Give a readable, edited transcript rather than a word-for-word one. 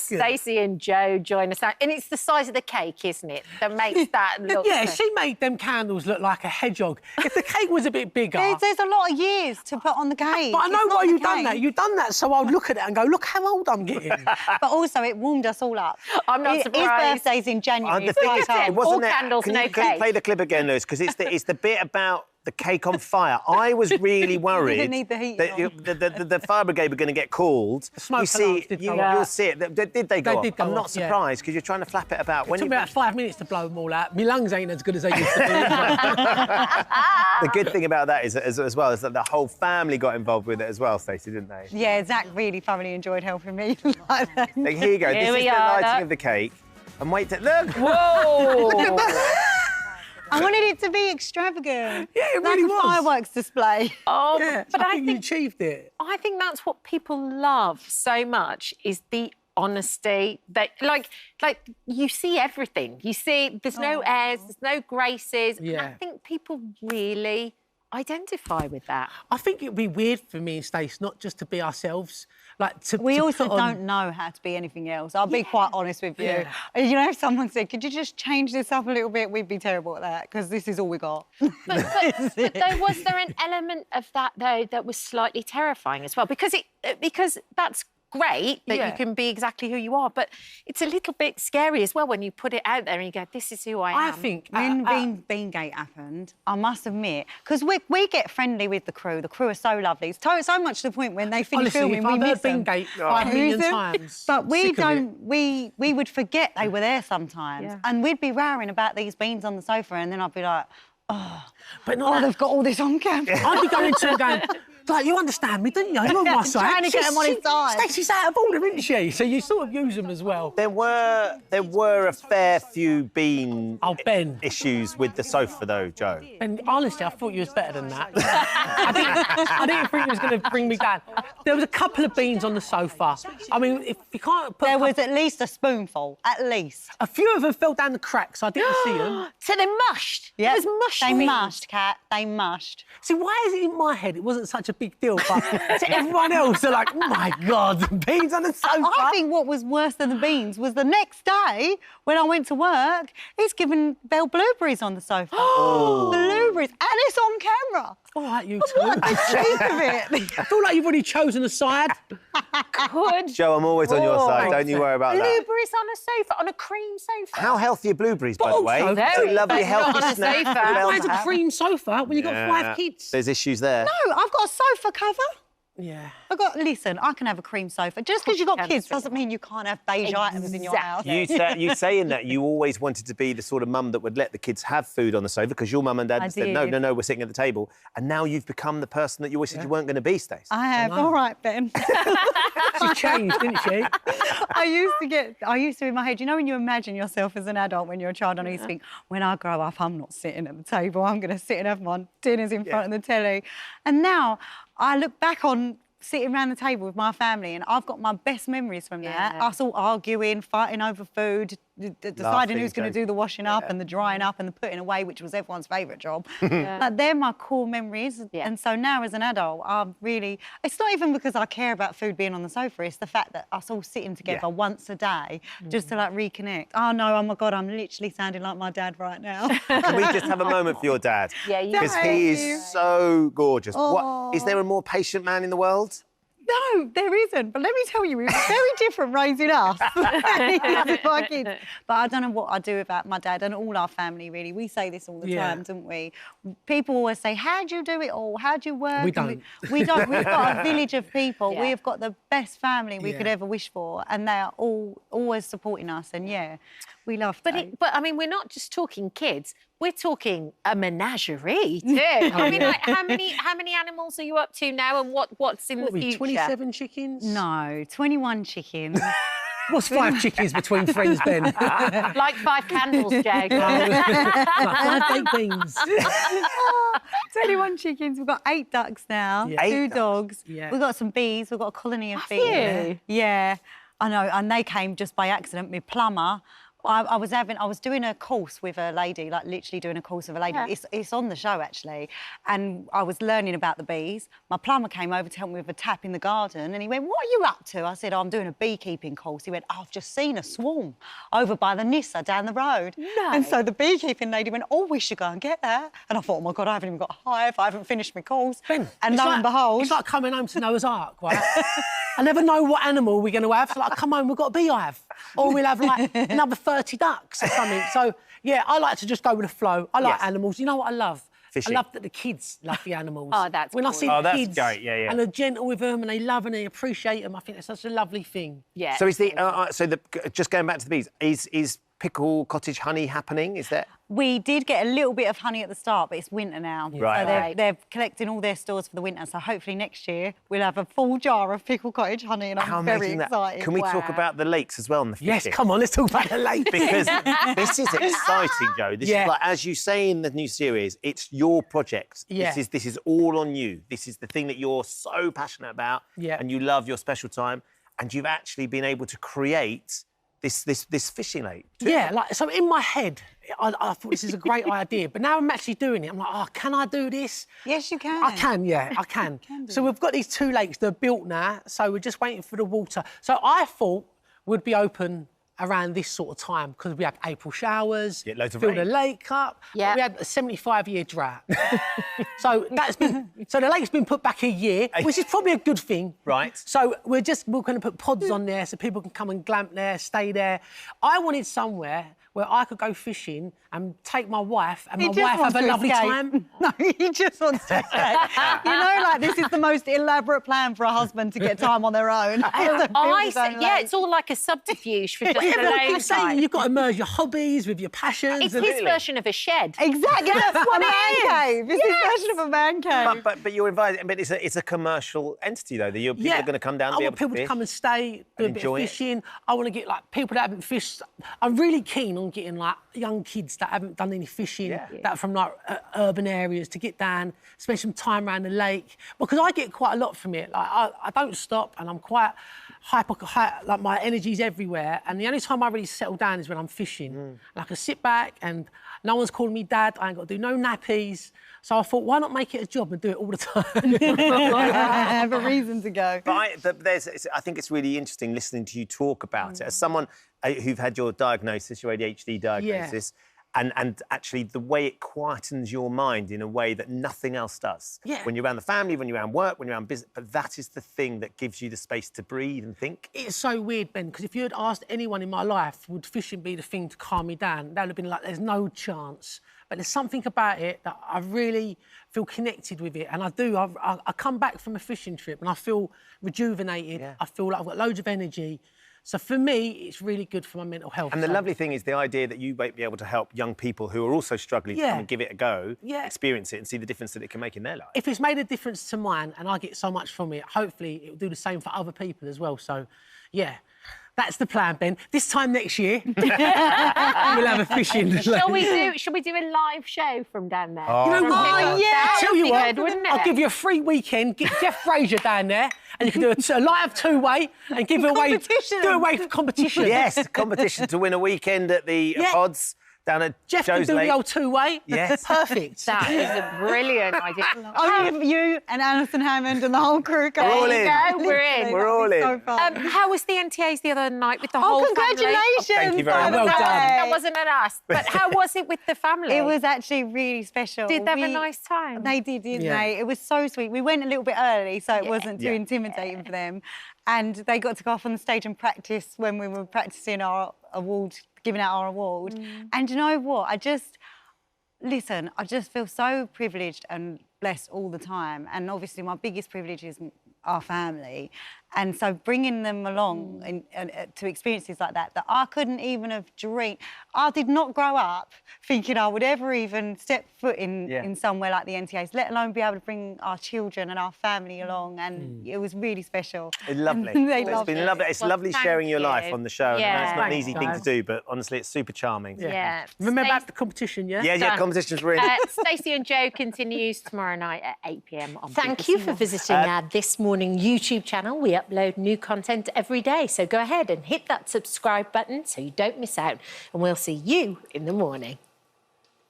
Stacey and Joe join us out. And it's the size of the cake, isn't it, that makes that look... Yeah, she made them candles look like a hedgehog. If the cake was a bit bigger... There's a lot of years to put on the cake. But I know why you've done that. You've done that so I'll look at it and go, look how old I'm getting. But also, it warmed us all up. I'm not surprised. His birthday's in January. The thing is, it wasn't all candles, no cake. Can you play the clip again, Lewis? Because it's the bit about the cake on fire. I was really worried didn't need the heat that the fire brigade were going to get called. The smoke you see, alarms did go off. you'll see it. Did they go They did off? go I'm not off, yeah. surprised because you're trying to flap it about. It took me about 5 minutes to blow them all out. My lungs ain't as good as they used to be. The good thing about that is, as well, is that the whole family got involved with it as well, Stacey, didn't they? Yeah, Zach really thoroughly enjoyed helping me. Like, here you go. This is the lighting of the cake. And wait, look! Whoa! Look at that. I wanted it to be extravagant. Yeah, it like really a was. Fireworks display. Oh, Yeah, but I think you achieved it. I think that's what people love so much is the honesty. That like you see everything. You see there's no airs, there's no graces. Yeah. And I think people really identify with that. I think it'd be weird for me and Stacey not just to be ourselves. Like We to also put on... don't know how to be anything else. I'll be quite honest with you. Yeah. You know, if someone said, could you just change this up a little bit, we'd be terrible at that, because this is all we got. But though, was there an element of that, though, that was slightly terrifying as well? Because that's great that you can be exactly who you are, but it's a little bit scary as well when you put it out there and you go, this is who I am. I think... When Beangate happened, I must admit, because we get friendly with the crew are so lovely. It's so much to the point when they finish Honestly, filming, if we I've miss heard them. Beangate 5 million times. But we sick of don't... it. We would forget they were there sometimes. Yeah. And we'd be rowing about these beans on the sofa, and then I'd be like, But not they've got all this on camera. I'd be going to him going, like, you understand me, don't you? You're on my side. Trying to get him on his side. Stacey's out of order, isn't she? So you sort of use them as well. There were a fair few bean Ben. issues with the sofa, though, Joe. And honestly, I thought you was better than that. I didn't think it was going to bring me down. There was a couple of beans on the sofa. I mean, if you can't put... There was at least a spoonful, at least. A few of them fell down the cracks. I didn't see them. So they mushed. Yeah, It was mushed. They beans. mushed, Kat. They mushed. See, why is it in my head it wasn't such a big deal, but to everyone else, they're like, oh, my God, beans on the sofa. I think what was worse than the beans was the next day when I went to work, he's given Belle blueberries on the sofa. Blueberries, and it's on camera. All right, you two. What the cheek of it? I feel like you've already chosen a side. Good. Joe, I'm always on your side. Don't you worry about that. Blueberries on a sofa, on a cream sofa. How healthy are blueberries, by the way? also It's very a lovely, healthy. healthy Not on a snack. sofa. to be able Why is to a have. cream sofa when you've got Yeah. 5 kids? There's issues there. No, I've got a sofa cover. Yeah. Listen, I can have a cream sofa. Just because you've got kids doesn't mean you can't have beige items in your house. You saying that you always wanted to be the sort of mum that would let the kids have food on the sofa because your mum and dad said, no, we're sitting at the table. And now you've become the person that you always said you weren't going to be, Stacey. I have. All right, Ben. She changed, didn't she? I used to in my head, you know when you imagine yourself as an adult when you're a child, and I used to think, when I grow up, I'm not sitting at the table, I'm going to sit and have my dinners in front of the telly. And now I look back on sitting around the table with my family, and I've got my best memories from that. Us all arguing, fighting over food, deciding who's going to do the washing up and the drying up and the putting away, which was everyone's favourite job. Like, they're my core memories. And so now as an adult, I'm really... It's not even because I care about food being on the sofa, it's the fact that us all sitting together once a day just to, like, reconnect. Oh, no, oh, my God, I'm literally sounding like my dad right now. Can we just have a moment for your dad? Yeah, you Because he is so gorgeous. What, is there a more patient man in the world? No, there isn't. But let me tell you, it was very different raising us than he is with my kids. But I don't know what I do about my dad and all our family, really. We say this all the time, don't we? People always say, how do you do it all? How do you work? We don't. We don't. We've got a village of people. Yeah. We have got the best family we could ever wish for, and they are all always supporting us. And, we love them. But I mean, we're not just talking kids. We're talking a menagerie too. I mean, like, how many animals are you up to now, and what's in the future? 27 chickens? No, 21 chickens. What's 5 chickens between friends, Ben? Like 5 candles, Joe. Like 5 baked beans. 21 chickens. We've got 8 ducks now, 2 dogs. Yeah. We've got some bees. We've got a colony of bees. you? Yeah, I know. And they came just by accident. My plumber I was doing a course with a lady, like literally doing a course with a lady. It's on the show, actually. And I was learning about the bees. My plumber came over to help me with a tap in the garden, and he went, "What are you up to?" I said, "Oh, I'm doing a beekeeping course." He went, "Oh, I've just seen a swarm over by the Nissa down the road." No. And so the beekeeping lady went, "Oh, we should go and get that." And I thought, "Oh my God, I haven't even got a hive. I haven't finished my course." Ben, and lo and behold, it's like coming home to Noah's Ark, right? I never know what animal we're going to have. So, like, come home, we've got a beehive, or we'll have like another 30 ducks or something. So yeah, I like to just go with the flow. I like animals. You know what I love? Fishing. I love that the kids love the animals. Oh, that's when I see that's kids great. Yeah. and they're gentle with them and they love and they appreciate them. I think that's such a lovely thing. Yeah. So just going back to the bees, is pickle cottage honey happening? Is that? we did get a little bit of honey at the start, but it's winter now. Right. So they're collecting all their stores for the winter. So hopefully next year we'll have a full jar of pickled cottage honey, and I'm very excited. Can we talk about the lakes as well and the fishing? Yes, come on, let's talk about the lake. Because this is exciting, Joe. This is like, as you say in the new series, it's your project. Yeah. This is all on you. This is the thing that you're so passionate about, and you love your special time, and you've actually been able to create this fishing lake too. Yeah, like, so in my head, I thought this is a great idea, but now I'm actually doing it. I'm like, oh, can I do this? Yes, you can. I can, yeah, I can. So we've got these two lakes, they're built now, so we're just waiting for the water. So I thought we'd be open around this sort of time because we had April showers, loads of fill rain. the lake up. Yeah. We had a 75-year drought. So the lake's been put back a year, which is probably a good thing. Right. So we're going to put pods on there so people can come and glamp there, stay there. I wanted somewhere where I could go fishing and take my wife and my wife have a lovely time. No, he just wants to escape. You know, like, this is the most elaborate plan for a husband to get time on their own. It's all like a subterfuge for just alone time. You've got to merge your hobbies with your passions. It's his version of a shed. Exactly, that's what it is. Cave. It's his version of a man cave. But you're invited. But it's a commercial entity though. That people are going to come down. And I be want able people to to come and stay, do a bit of fishing. I want to get like people that haven't fished. I'm really keen on getting like young kids that haven't done any fishing, that are from like urban areas, to get down, spend some time around the lake, because I get quite a lot from it. Like I don't stop, and I'm quite hyper, like my energy's everywhere. And the only time I really settle down is when I'm fishing. And I can sit back and no one's calling me dad. I ain't got to do no nappies. So I thought, why not make it a job and do it all the time? I have a reason to go. But I think it's really interesting listening to you talk about it. As someone who've had your diagnosis, your ADHD diagnosis, and actually the way it quietens your mind in a way that nothing else does. Yeah. When you're around the family, when you're around work, when you're around business, but that is the thing that gives you the space to breathe and think. It's so weird, Ben, because if you had asked anyone in my life, would fishing be the thing to calm me down, they would have been like, there's no chance. But there's something about it that I really feel connected with it. And I do. I come back from a fishing trip and I feel rejuvenated. Yeah. I feel like I've got loads of energy. So for me, it's really good for my mental health. And the lovely thing is the idea that you might be able to help young people who are also struggling to come and give it a go, experience it and see the difference that it can make in their life. If it's made a difference to mine and I get so much from it, hopefully it will do the same for other people as well. So, yeah. That's the plan, Ben. This time next year, we'll have a fishing. Shall we do a live show from down there? You know what? Oh, yeah. Tell you what, good, wouldn't it? I'll give you a free weekend. Get Jeff Fraser down there, and you can do a live two-way and give away for competition. Yes, competition to win a weekend at the pods. Down at Jeff Joe's can do Lake. the old two-way. Yes. Perfect. That is a brilliant idea. You and Alison Hammond and the whole crew. We're all in. We're in. We're all in. So fun. How was the NTAs the other night with the whole congratulations! family? Thank you very much. Well done. That wasn't an us. But how was it with the family? It was actually really special. Did they have a nice time? They did, didn't they? It was so sweet. We went a little bit early, so it wasn't too intimidating for them. And they got to go off on the stage and practice when we were practicing our award, giving out our award. And you know what? I just feel so privileged and blessed all the time. And obviously my biggest privilege is our family. And so bringing them along to experiences like that I couldn't even have dreamed. I did not grow up thinking I would ever even step foot in somewhere like the NTAs, let alone be able to bring our children and our family along. And it was really special. It's lovely. It's been lovely. It's lovely sharing your life on the show. Yeah. It's not an easy thing to do, but honestly, it's super charming. Yeah. Remember about the competition, yeah? Yeah, competition's really. Stacey and Joe continues tomorrow night at 8 p.m. on Thank you for visiting this morning. Morning YouTube channel. We upload new content every day, so go ahead and hit that subscribe button so you don't miss out, and we'll see you in the morning.